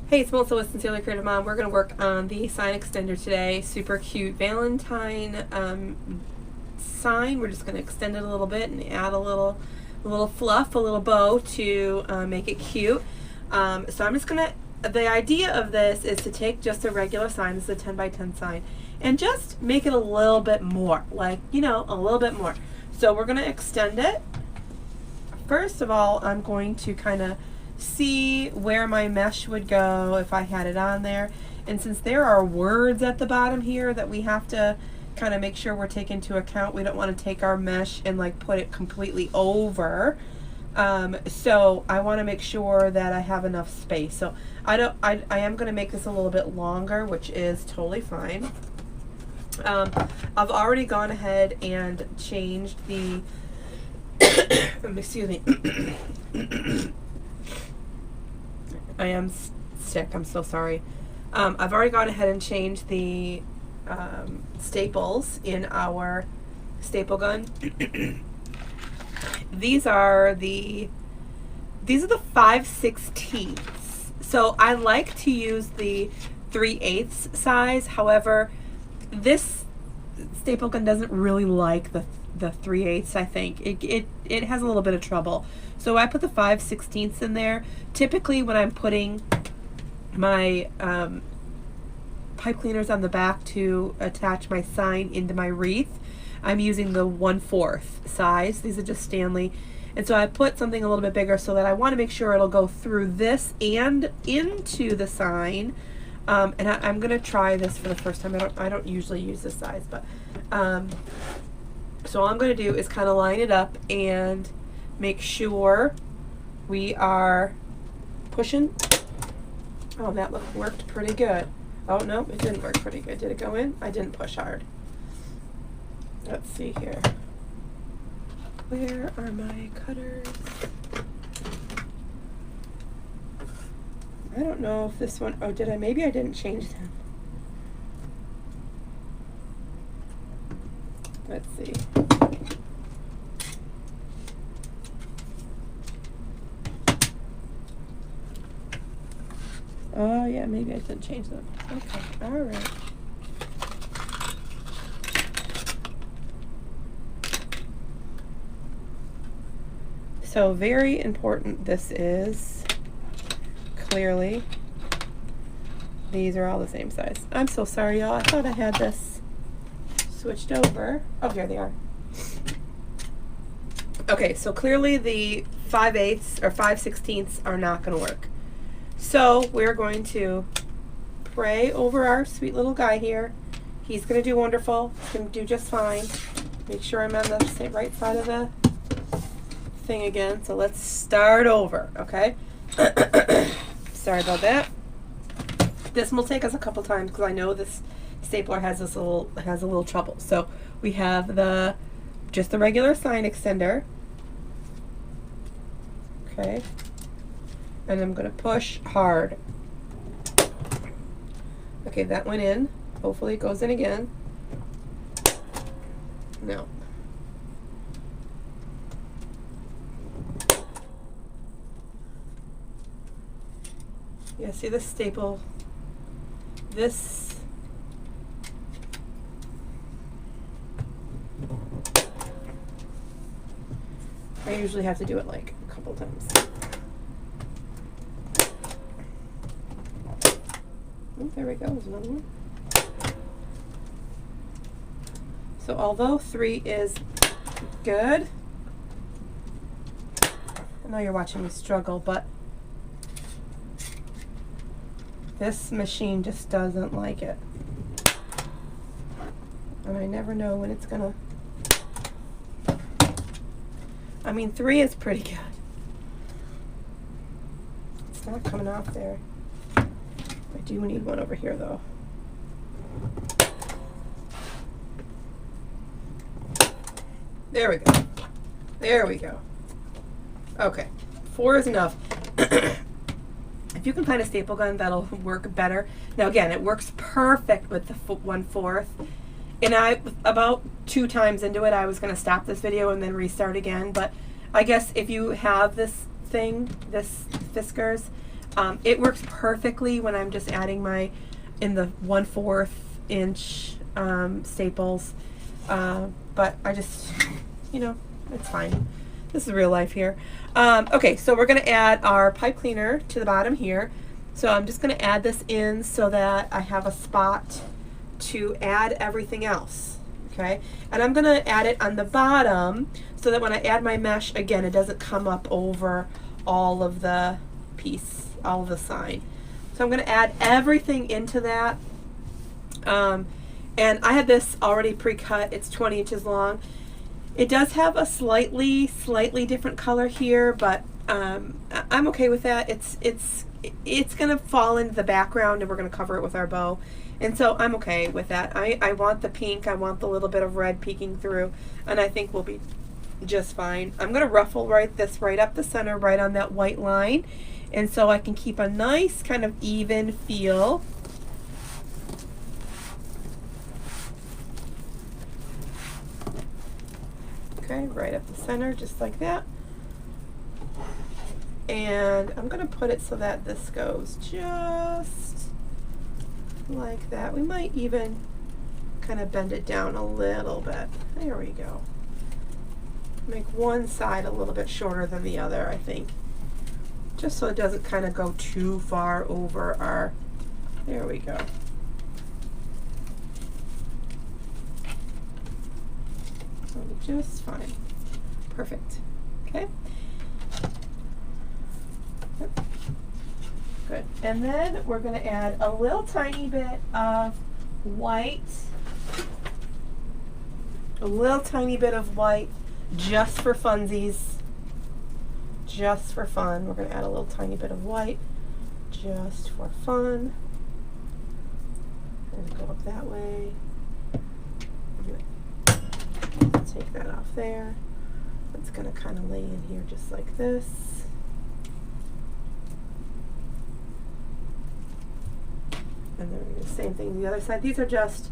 Hey, it's Melissa with Sincerely Creative Mom. We're going to work on the sign extender today. Super cute Valentine sign. We're just going to extend it a little bit and add a little fluff, a little bow to make it cute. So I'm just going to, the idea of this is to take just a regular sign, this is a 10 by 10 sign, and just make it a little bit more, like, you know, a little bit more. So we're going to extend it. First of all, I'm going to kind of see where my mesh would go if I had it on there. And since there are words at the bottom here that we have to kind of make sure we're taking into account, we don't want to take our mesh and like put it completely over. So I want to make sure that I have enough space. So I am going to make this a little bit longer, which is totally fine. I've already gone ahead and changed the excuse me. I am sick, I'm so sorry. I've already gone ahead and changed the staples in our staple gun. These are the 5/16. So I like to use the 3/8 size. However, this staple gun doesn't really like the 3/8. I think it has a little bit of trouble. So I put the 5/16 in there. Typically when I'm putting my pipe cleaners on the back to attach my sign into my wreath, I'm using the 1/4 size. These are just Stanley. And so I put something a little bit bigger so that I want to make sure it'll go through this and into the sign. And I'm going to try this for the first time. I don't usually use this size, but so all I'm going to do is kind of line it up and make sure we are pushing. Oh, that worked pretty good. Oh, no, it didn't work pretty good. Did it go in? I didn't push hard. Let's see here. Where are my cutters? I don't know if this one, oh, did I? Maybe I didn't change them. Let's see. Oh yeah, maybe I didn't change them. Okay, all right. So very important this is. Clearly, these are all the same size. I'm so sorry, y'all. I thought I had this switched over. Oh, here they are. Okay, so clearly the 5/8 or 5/16 are not going to work. So we're going to pray over our sweet little guy here. He's going to do wonderful. He's going to do just fine. Make sure I'm on the right side of the thing again. So let's start over, okay? Sorry about that. This will take us a couple times because I know this stapler has a little trouble. So we have just the regular sign extender. Okay. And I'm going to push hard. Okay, that went in. Hopefully it goes in again. No. Yeah, see this staple? This I usually have to do it like a couple times. Oh, there we go, there's another one. So although 3 is good, I know you're watching me struggle, but this machine just doesn't like it. And I never know when it's gonna, I mean 3 is pretty good. It's not coming off there. I do need one over here though. There we go. There we go. Okay, 4 is enough. If you can find a staple gun that'll work better. Now again, it works perfect with the 1/4. And about 2 times into it, I was going to stop this video and then restart again. But I guess if you have this thing, this Fiskars, It works perfectly when I'm just adding my, in the 1/4 inch staples, but I just, you know, it's fine. This is real life here. Okay, so we're going to add our pipe cleaner to the bottom here. So I'm just going to add this in so that I have a spot to add everything else. Okay, and I'm going to add it on the bottom so that when I add my mesh, again, it doesn't come up over all of the piece, all of the sign. So I'm going to add everything into that. And I had this already pre-cut. It's 20 inches long. It does have a slightly different color here, but I'm okay with that. It's going to fall into the background, and we're going to cover it with our bow. And so I'm okay with that. I want the pink, I want the little bit of red peeking through, and I think we'll be just fine. I'm going to ruffle this right up the center, right on that white line, and so I can keep a nice kind of even feel. Okay, right up the center, just like that. And I'm going to put it so that this goes just like that. We might even kind of bend it down a little bit. There we go. Make one side a little bit shorter than the other, I think. Just so it doesn't kind of go too far over our, there we go. So just fine. Perfect. Okay. Yep. Good. And then we're going to add a little tiny bit of white. A little tiny bit of white just for funsies. Just for fun. We're going to add a little tiny bit of white just for fun. I'm going to go up that way. Take that off there. It's going to kind of lay in here just like this. And then we're going to do the same thing on the other side. These are just,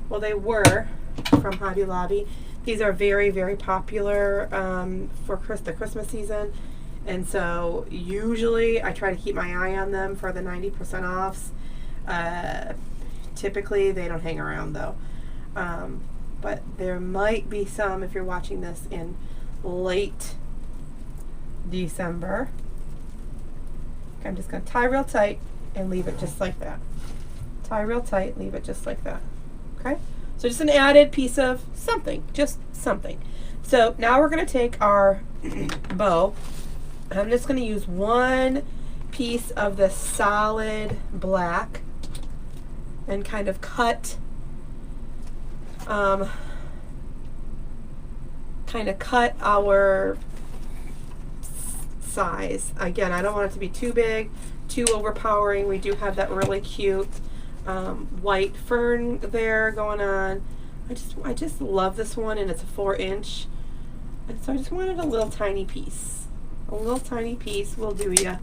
well, they were from Hobby Lobby. These are very, very popular for the Christmas season. And so usually I try to keep my eye on them for the 90% offs. Typically they don't hang around though. But there might be some if you're watching this in late December. Okay, I'm just going to tie real tight and leave it just like that. Tie real tight, leave it just like that. Okay? So just an added piece of something, just something. So now we're going to take our bow. I'm just going to use one piece of the solid black and kind of cut our size. Again, I don't want it to be too big, too overpowering. We do have that really cute white fern there going on. I just love this one, and it's a 4-inch, and so I just wanted a little tiny piece. A little tiny piece will do ya.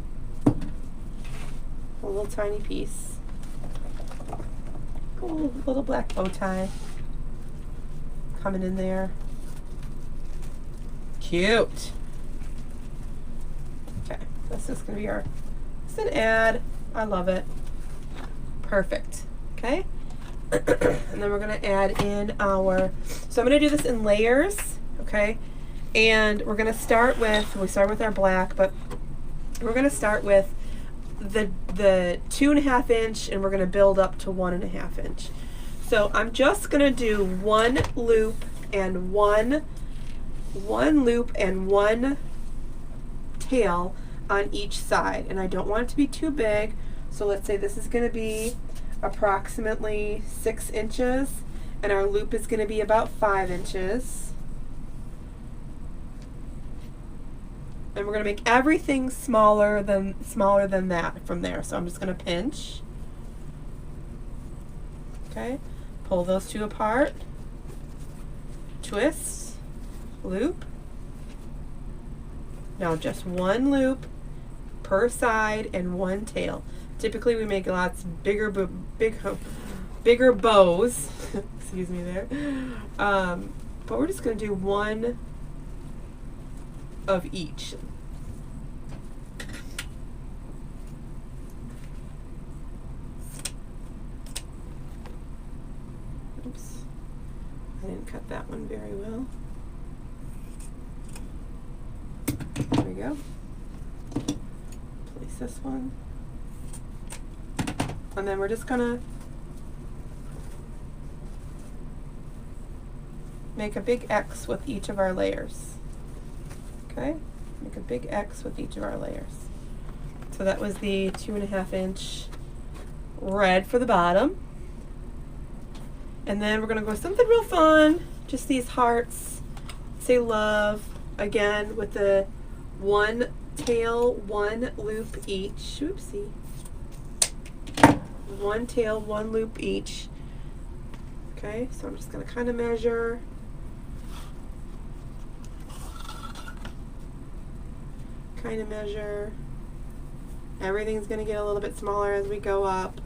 A little tiny piece. A little black bow tie coming in there. Cute. Okay, this is gonna be our, it's an ad. I love it. Perfect. Okay. And then we're going to add in our, so I'm going to do this in layers, okay? And we're going to start with, we start with our black, but we're going to start with the 2.5 inch, and we're going to build up to 1.5 inch. So I'm just going to do one loop and one loop and one tail on each side, and I don't want it to be too big. So let's say this is going to be approximately 6 inches, and our loop is going to be about 5 inches. And we're going to make everything smaller than that from there. So I'm just going to pinch. Okay, pull those two apart, twist, loop. Now just one loop per side and one tail. Typically we make lots bigger bows. Excuse me there. But we're just going to do one of each. Didn't cut that one very well. There we go. Place this one. And then we're just gonna make a big X with each of our layers. Okay? Make a big X with each of our layers. So that was the 2.5 inch red for the bottom. And then we're gonna go with something real fun, just these hearts, say love, again with the one tail, one loop each. Oopsie. One tail, one loop each. Okay, so I'm just gonna kind of measure. Kind of measure. Everything's gonna get a little bit smaller as we go up.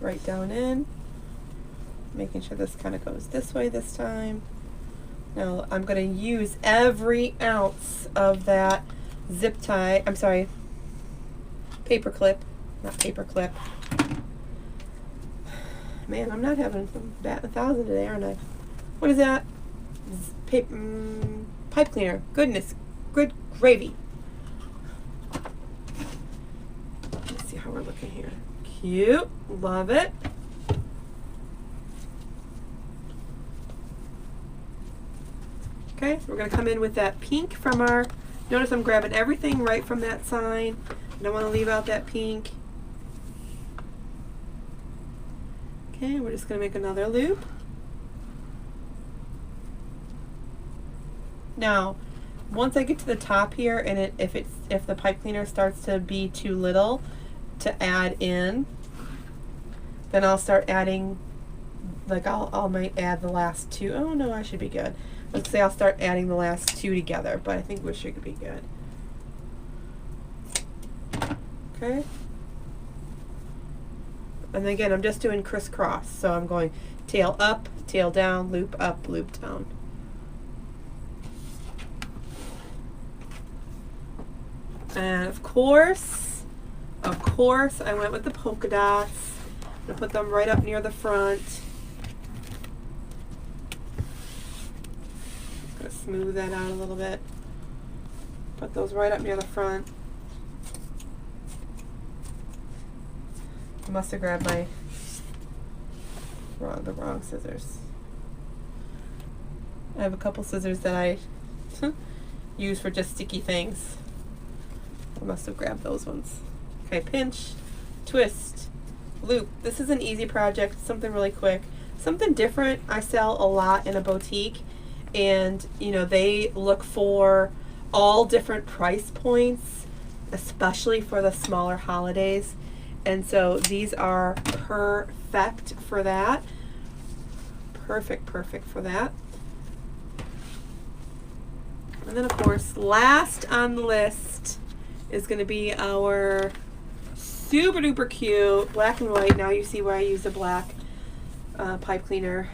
Right down in, making sure this kind of goes this way this time. Now I'm going to use every ounce of that zip tie, I'm sorry, paper clip, not paper clip. Man, I'm not having batting 1,000 today, aren't I? What is that? Pipe cleaner. Goodness, good gravy. Let's see how we're looking here. Cute, love it. Okay, we're going to come in with that pink from our, notice I'm grabbing everything right from that sign. I don't want to leave out that pink. Okay, we're just going to make another loop. Now, once I get to the top here, and if the pipe cleaner starts to be too little to add in, then I'll start adding, like I might add the last two. Oh no, I should be good. Let's say I'll start adding the last two together, but I think we should be good. Okay. And again, I'm just doing crisscross, so I'm going tail up, tail down, loop up, loop down. And of course, I went with the polka dots. I'm going to put them right up near the front. Just going to smooth that out a little bit. Put those right up near the front. I must have grabbed the wrong scissors. I have a couple scissors that I use for just sticky things. I must have grabbed those ones. Okay, pinch, twist, loop. This is an easy project, something really quick. Something different I sell a lot in a boutique, and you know, they look for all different price points, especially for the smaller holidays. And so these are perfect for that. Perfect for that. And then of course, last on the list is going to be our super duper cute black and white. Now you see where I use the black pipe cleaner.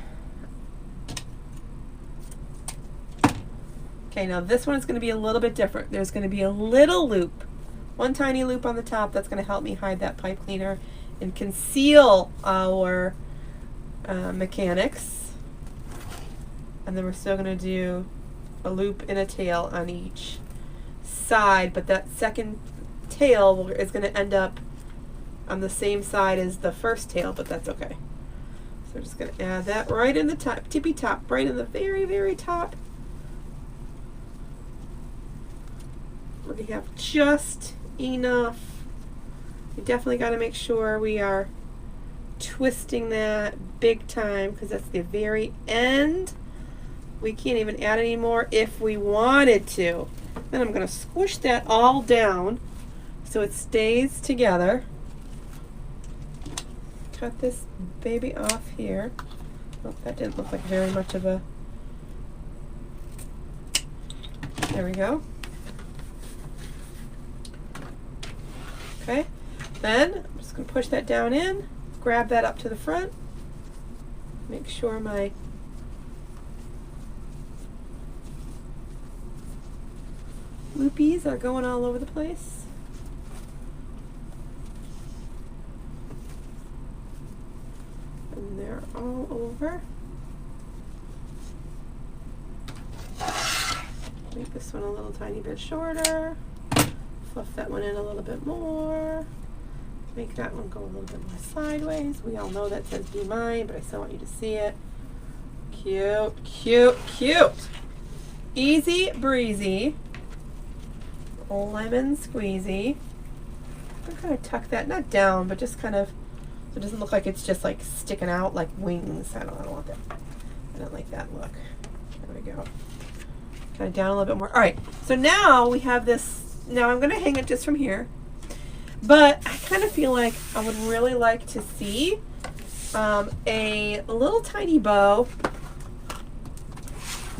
Okay, now this one is going to be a little bit different. There's going to be a little loop, one tiny loop on the top that's going to help me hide that pipe cleaner and conceal our mechanics. And then we're still going to do a loop and a tail on each side, but that second tail is going to end up on the same side as the first tail, but that's okay. So we're just going to add that right in the top, tippy top, right in the very, very top. We have just enough. We definitely got to make sure we are twisting that big time, because that's the very end. We can't even add any more if we wanted to. Then I'm going to squish that all down so it stays together. Cut this baby off here. Oh, that didn't look like very much of a... There we go. Okay, then I'm just going to push that down in, grab that up to the front, make sure my loopies are going all over the place. And they're all over. Make this one a little tiny bit shorter. Fluff that one in a little bit more. Make that one go a little bit more sideways. We all know that says be mine, but I still want you to see it. Cute, cute, cute. Easy breezy. Lemon squeezy. I'm kind of tuck that, not down, but just kind of, so it doesn't look like it's just like sticking out like wings. I don't want that. I don't like that look. There we go. Kind of down a little bit more. All right, so now we have this. Now I'm going to hang it just from here. But I kind of feel like I would really like to see a little tiny bow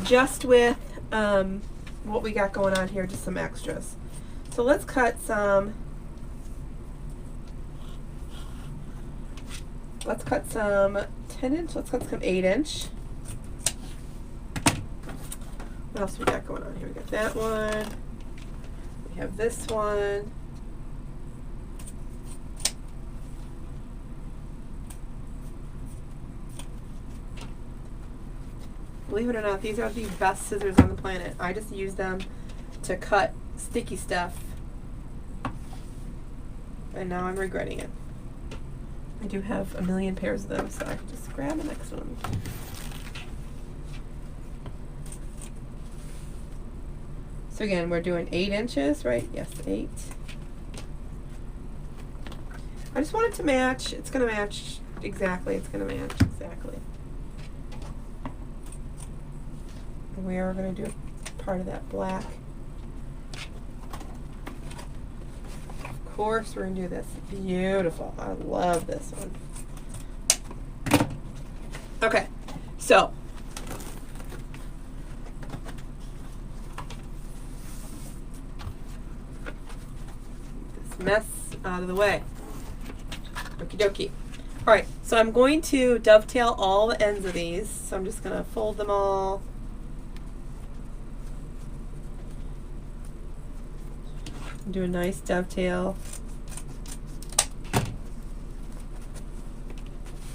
just with what we got going on here, just some extras. So let's cut some, let's cut some 10-inch, let's cut some 8-inch. What else we got going on here? We got that one. We have this one. Believe it or not, these are the best scissors on the planet. I just use them to cut sticky stuff. And now I'm regretting it. I do have a million pairs of them, so I can just grab the next one. So again, we're doing 8 inches, right? Yes, 8. I just want it to match. It's going to match exactly. It's going to match exactly. We are going to do part of that black. Of course, we're going to do this. Beautiful. I love this one. Okay, so this mess out of the way. Okie dokie. All right, so I'm going to dovetail all the ends of these. So I'm just going to fold them all. Do a nice dovetail.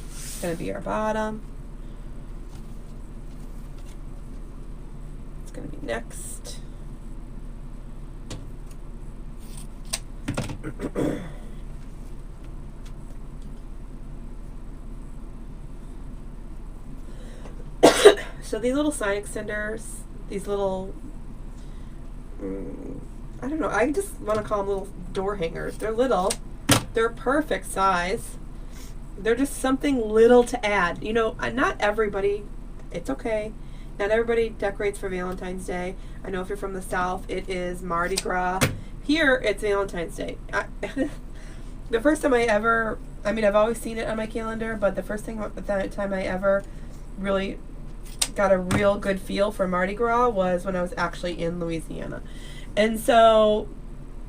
It's going to be our bottom. It's going to be next. So these little sign extenders, these little, I don't know, I just want to call them little door hangers. They're little. They're perfect size. They're just something little to add. You know, not everybody, it's okay. Not everybody decorates for Valentine's Day. I know if you're from the South, it is Mardi Gras. Here, it's Valentine's Day. The first time I ever, I mean, I've always seen it on my calendar, but the first time I ever really got a real good feel for Mardi Gras was when I was actually in Louisiana. And so,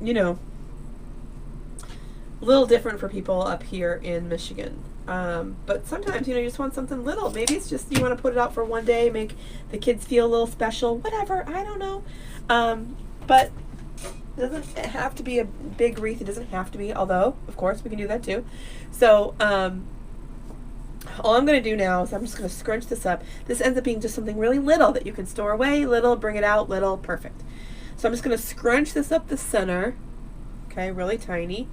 you know, a little different for people up here in Michigan. But sometimes, you know, you just want something little. Maybe it's just you want to put it out for one day, make the kids feel a little special, whatever, I don't know. But it doesn't have to be a big wreath. It doesn't have to be, although, of course, we can do that too. So, all I'm going to do now is I'm just going to scrunch this up. This ends up being just something really little that you can store away, little, bring it out, little, perfect. So I'm just going to scrunch this up the center, okay, really tiny.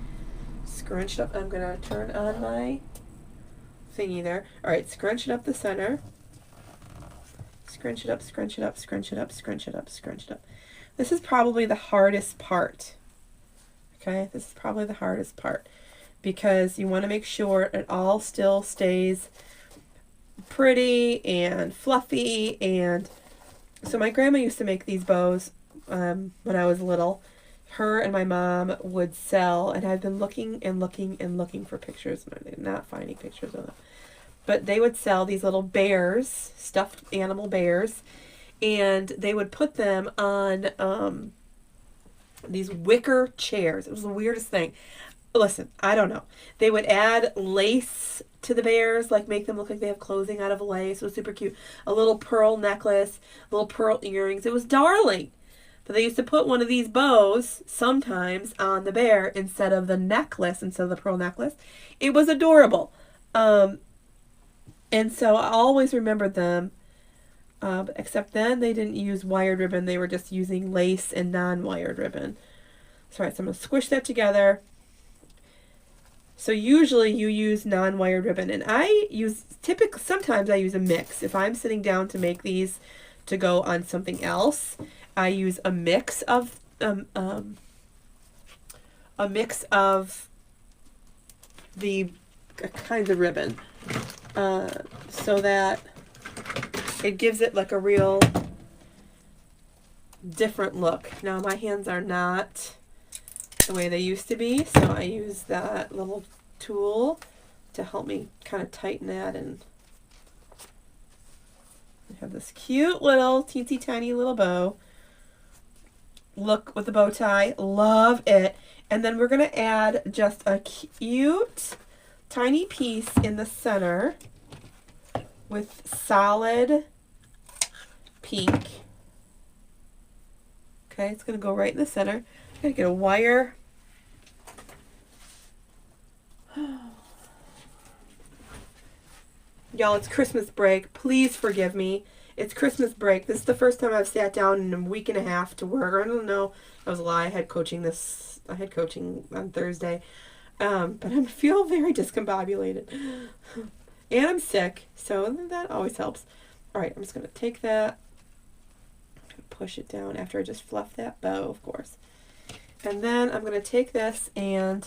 Scrunch it up. I'm going to turn on my thingy there. All right, scrunch it up the center. Scrunch it up, scrunch it up, scrunch it up, scrunch it up, scrunch it up. This is probably the hardest part, okay? This is probably the hardest part because you want to make sure it all still stays pretty and fluffy. And so my grandma used to make these bows when I was little. Her and my mom would sell, and I've been looking and looking and looking for pictures, and I'm not finding pictures of them. But they would sell these little bears, stuffed animal bears, and they would put them on these wicker chairs. It was the weirdest thing. Listen, I don't know. They would add lace to the bears, like make them look like they have clothing out of lace. It was super cute. A little pearl necklace, little pearl earrings. It was darling. But they used to put one of these bows sometimes on the bear instead of the necklace, instead of the pearl necklace. It was adorable. And so I always remembered them. Except then they didn't use wired ribbon. They were just using lace and non-wired ribbon. So, all right, so I'm going to squish that together. So usually you use non-wired ribbon. And I use, sometimes I use a mix. If I'm sitting down to make these to go on something else, I use a mix of the kinds of ribbon, so that it gives it like a real different look. Now my hands are not the way they used to be, so I use that little tool to help me kind of tighten that, and I have this cute little teensy tiny little bow. Look with the bow tie. Love it. And then we're going to add just a cute tiny piece in the center with solid pink. Okay, it's going to go right in the center. I'm going to get a wire. Y'all, it's Christmas break. Please forgive me. It's Christmas break. This is the first time I've sat down in a week and a half to work. I don't know. That was a lie. I had coaching on Thursday. But I feel very discombobulated. And I'm sick, so that always helps. All right, I'm just going to take that, push it down after I just fluff that bow, of course. And then I'm going to take this and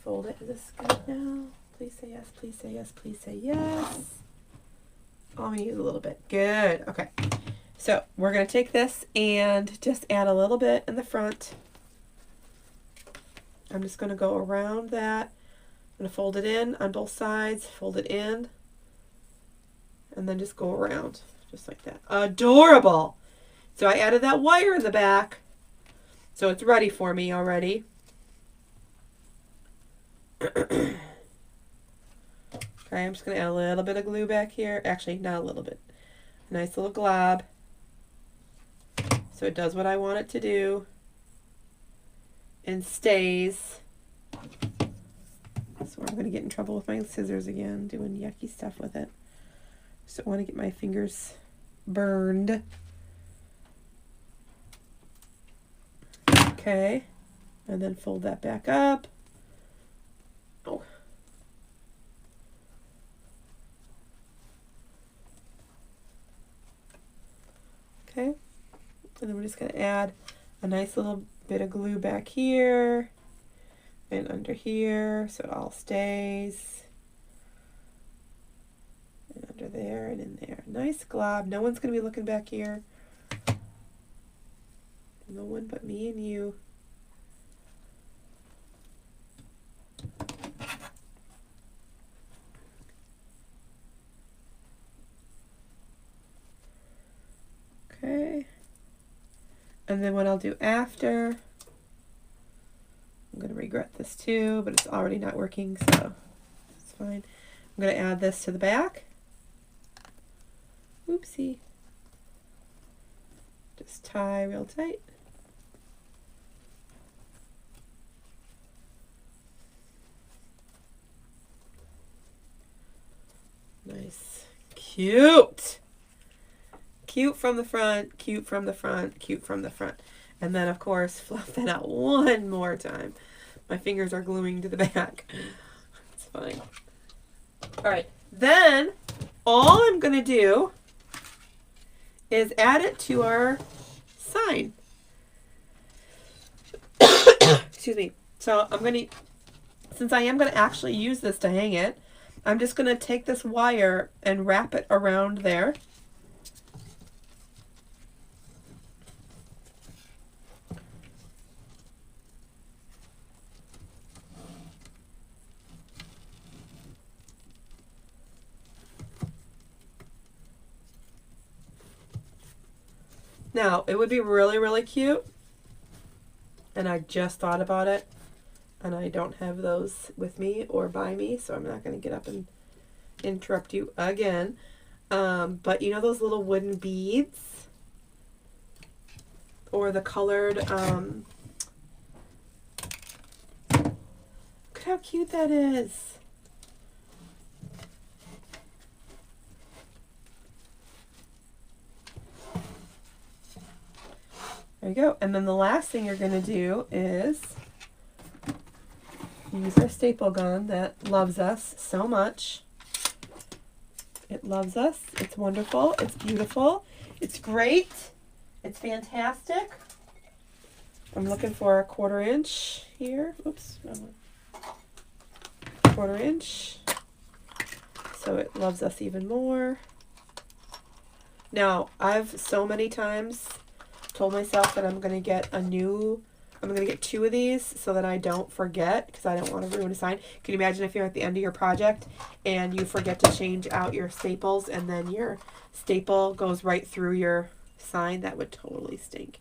fold it. Is this good now? Please say yes, please say yes, please say yes. Oh, I'm going to use a little bit. Good. Okay. So we're going to take this and just add a little bit in the front. I'm just going to go around that. I'm going to fold it in on both sides, fold it in, and then just go around just like that. Adorable. So I added that wire in the back, so it's ready for me already. Okay, I'm just going to add a little bit of glue back here. Actually, not a little bit. A nice little glob. So it does what I want it to do and stays. So I'm going to get in trouble with my scissors again, doing yucky stuff with it. Just don't want to get my fingers burned. Okay, and then fold that back up. Oh. Okay, and then we're just going to add a nice little bit of glue back here and under here so it all stays. And under there and in there. Nice glob. No one's going to be looking back here. No one but me and you. Okay. And then what I'll do after, I'm going to regret this too, but it's already not working, so it's fine. I'm going to add this to the back. Oopsie. Just tie real tight. Nice. Cute. Cute from the front, cute from the front, cute from the front. And then, of course, fluff that out one more time. My fingers are gluing to the back. It's fine. All right. Then, all I'm going to do is add it to our sign. Excuse me. So, I'm going to, since I am going to actually use this to hang it, I'm just going to take this wire and wrap it around there. Now, it would be really, really cute, and I just thought about it, and I don't have those with me or by me, so I'm not going to get up and interrupt you again. But you know those little wooden beads? Or the colored, look at how cute that is. There you go. And then the last thing you're going to do is use our staple gun that loves us so much. It loves us. It's wonderful. It's beautiful. It's great. It's fantastic. I'm looking for a 1/4 inch here. Oops. 1/4 inch. So it loves us even more. Now, I've so many times told myself that I'm going to get two of these so that I don't forget, because I don't want to ruin a sign. Can you imagine if you're at the end of your project and you forget to change out your staples and then your staple goes right through your sign? That would totally stink.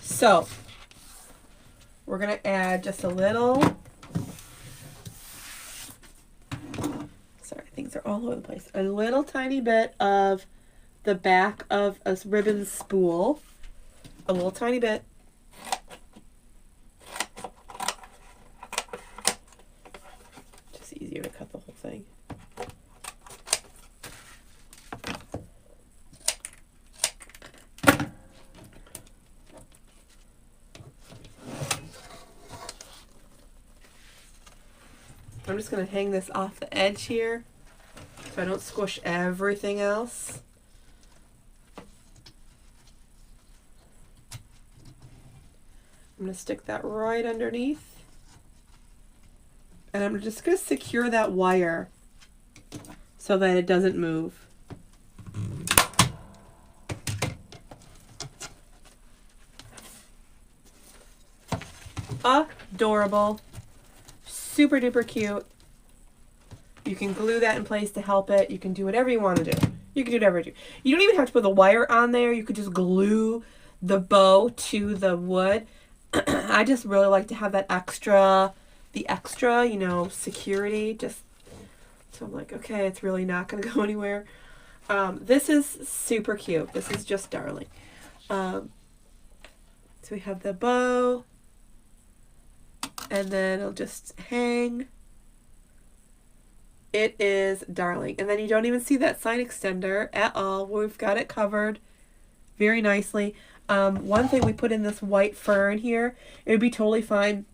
So we're going to add just a little. Sorry, things are all over the place. A little tiny bit of the back of a ribbon spool. A little tiny bit. Just easier to cut the whole thing. I'm just going to hang this off the edge here so I don't squish everything else. I'm going to stick that right underneath. And I'm just going to secure that wire so that it doesn't move. Adorable. Super duper cute. You can glue that in place to help it. You can do whatever you want to do. You can do whatever you do. You don't even have to put the wire on there. You could just glue the bow to the wood. I just really like to have that extra, you know, security. Just so I'm like, okay, it's really not going to go anywhere. This is super cute. This is just darling. So we have the bow. And then it'll just hang. It is darling. And then you don't even see that sign extender at all. We've got it covered very nicely. One thing, we put in this white fern here. It would be totally fine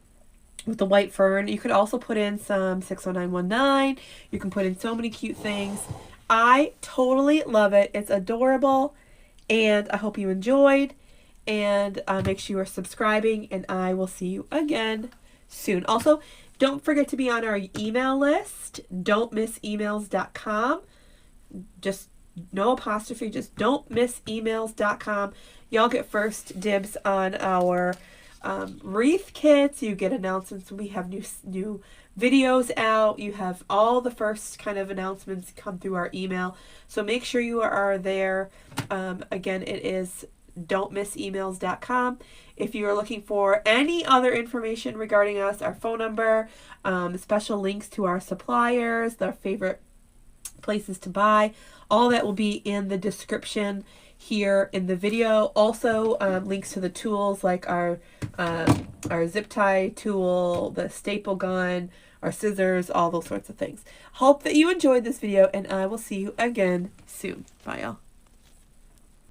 with the white fern. You could also put in some 60919. You can put in so many cute things. I totally love it. It's adorable. And I hope you enjoyed. And make sure you are subscribing. And I will see you again soon. Also, don't forget to be on our email list, don'tmissemails.com. Just no apostrophe, just don'tmissemails.com. Y'all get first dibs on our wreath kits. You get announcements when we have new videos out. You have all the first kind of announcements come through our email. So make sure you are there. Again, it is don'tmissemails.com. If you are looking for any other information regarding us, our phone number, special links to our suppliers, their favorite places to buy, all that will be in the description here in the video. Also, links to the tools like our zip tie tool, the staple gun, our scissors, all those sorts of things. Hope that you enjoyed this video, and I will see you again soon. Bye, y'all.